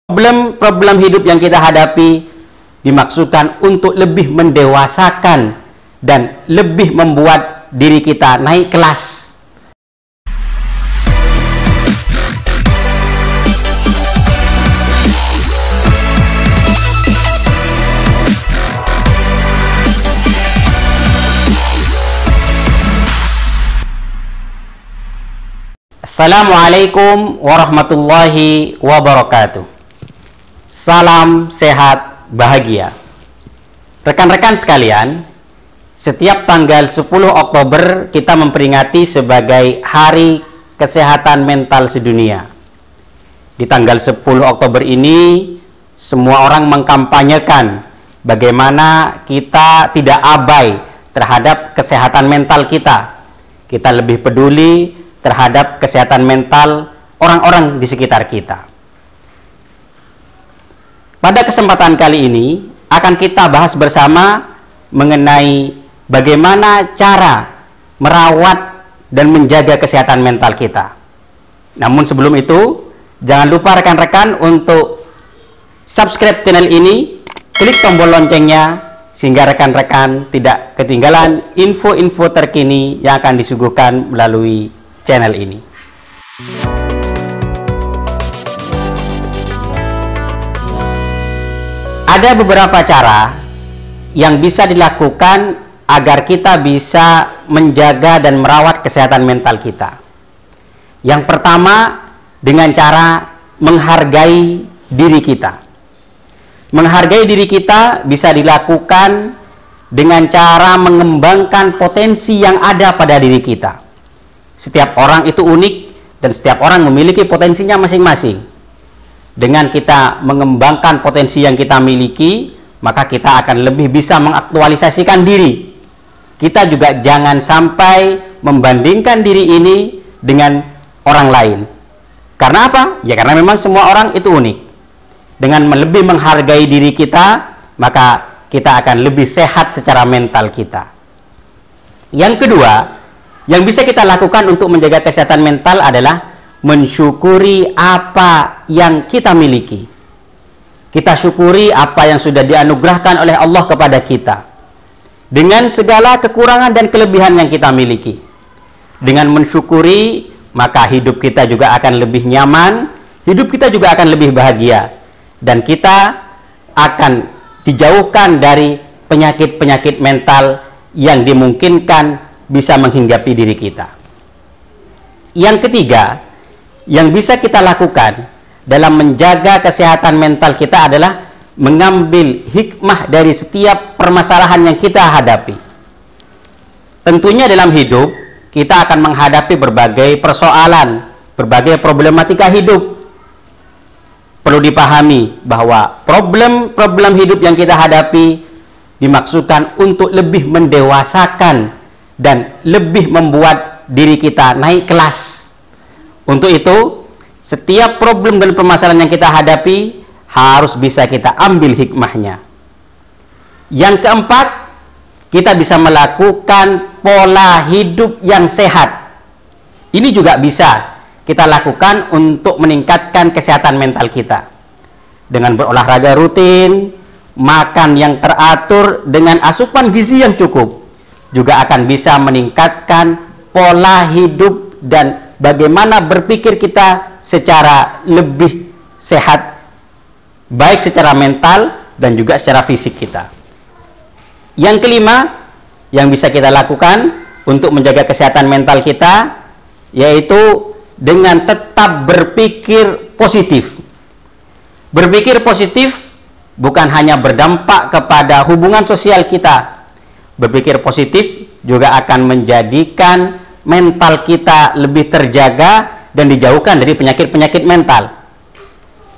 Problem-problem hidup yang kita hadapi dimaksudkan untuk lebih mendewasakan dan lebih membuat diri kita naik kelas. Assalamualaikum warahmatullahi wabarakatuh. Salam sehat bahagia. Rekan-rekan sekalian, setiap tanggal 10 Oktober kita memperingati sebagai Hari Kesehatan Mental Sedunia. Di tanggal 10 Oktober ini, semua orang mengkampanyekan bagaimana kita tidak abai terhadap kesehatan mental kita. Kita lebih peduli terhadap kesehatan mental orang-orang di sekitar kita. Pada kesempatan kali ini akan kita bahas bersama mengenai bagaimana cara merawat dan menjaga kesehatan mental kita. Namun sebelum itu, jangan lupa rekan-rekan untuk subscribe channel ini, klik tombol loncengnya sehingga rekan-rekan tidak ketinggalan info-info terkini yang akan disuguhkan melalui channel ini. Ada beberapa cara yang bisa dilakukan agar kita bisa menjaga dan merawat kesehatan mental kita. Yang pertama, dengan cara menghargai diri kita. Menghargai diri kita bisa dilakukan dengan cara mengembangkan potensi yang ada pada diri kita. Setiap orang itu unik dan setiap orang memiliki potensinya masing-masing. Dengan kita mengembangkan potensi yang kita miliki, maka kita akan lebih bisa mengaktualisasikan diri. Kita juga jangan sampai membandingkan diri ini dengan orang lain. Karena apa? Ya karena memang semua orang itu unik. Dengan lebih menghargai diri kita, maka kita akan lebih sehat secara mental kita. Yang kedua, yang bisa kita lakukan untuk menjaga kesehatan mental adalah mensyukuri apa yang kita miliki. Kita syukuri apa yang sudah dianugerahkan oleh Allah kepada kita. Dengan segala kekurangan dan kelebihan yang kita miliki. Dengan mensyukuri, maka hidup kita juga akan lebih nyaman, hidup kita juga akan lebih bahagia. Dan kita akan dijauhkan dari penyakit-penyakit mental yang dimungkinkan bisa menghinggapi diri kita. Yang ketiga, yang bisa kita lakukan dalam menjaga kesehatan mental kita adalah mengambil hikmah dari setiap permasalahan yang kita hadapi. Tentunya dalam hidup kita akan menghadapi berbagai persoalan, berbagai problematika hidup. Perlu dipahami bahwa problem-problem hidup yang kita hadapi dimaksudkan untuk lebih mendewasakan dan lebih membuat diri kita naik kelas. Untuk itu, setiap problem dan permasalahan yang kita hadapi harus bisa kita ambil hikmahnya. Yang keempat, kita bisa melakukan pola hidup yang sehat. Ini juga bisa kita lakukan untuk meningkatkan kesehatan mental kita. Dengan berolahraga rutin, makan yang teratur dengan asupan gizi yang cukup, juga akan bisa meningkatkan pola hidup dan bagaimana berpikir kita secara lebih sehat, baik secara mental dan juga secara fisik kita. Yang kelima, yang bisa kita lakukan untuk menjaga kesehatan mental kita, yaitu dengan tetap berpikir positif. Berpikir positif bukan hanya berdampak kepada hubungan sosial kita. Berpikir positif juga akan menjadikan mental kita lebih terjaga dan dijauhkan dari penyakit-penyakit mental.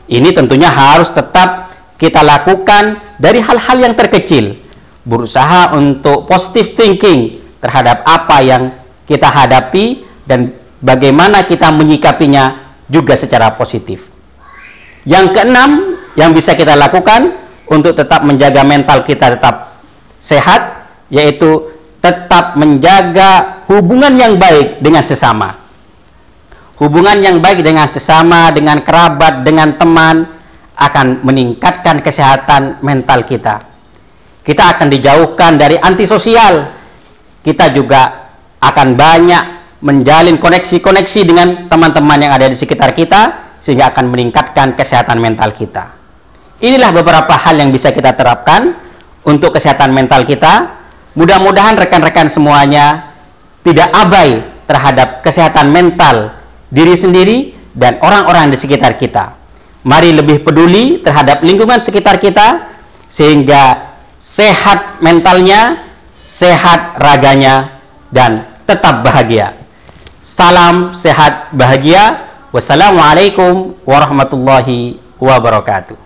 Ini tentunya harus tetap kita lakukan dari hal-hal yang terkecil. Berusaha untuk positive thinking terhadap apa yang kita hadapi dan bagaimana kita menyikapinya juga secara positif. Yang keenam yang bisa kita lakukan untuk tetap menjaga mental kita tetap sehat, yaitu tetap menjaga hubungan yang baik dengan sesama. Hubungan yang baik dengan sesama, dengan kerabat, dengan teman akan meningkatkan kesehatan mental kita. Kita akan dijauhkan dari antisosial. Kita juga akan banyak menjalin koneksi-koneksi dengan teman-teman yang ada di sekitar kita, sehingga akan meningkatkan kesehatan mental kita. Inilah beberapa hal yang bisa kita terapkan untuk kesehatan mental kita. Mudah-mudahan rekan-rekan semuanya tidak abai terhadap kesehatan mental diri sendiri dan orang-orang di sekitar kita. Mari lebih peduli terhadap lingkungan sekitar kita, sehingga sehat mentalnya, sehat raganya, dan tetap bahagia. Salam sehat bahagia. Wassalamualaikum warahmatullahi wabarakatuh.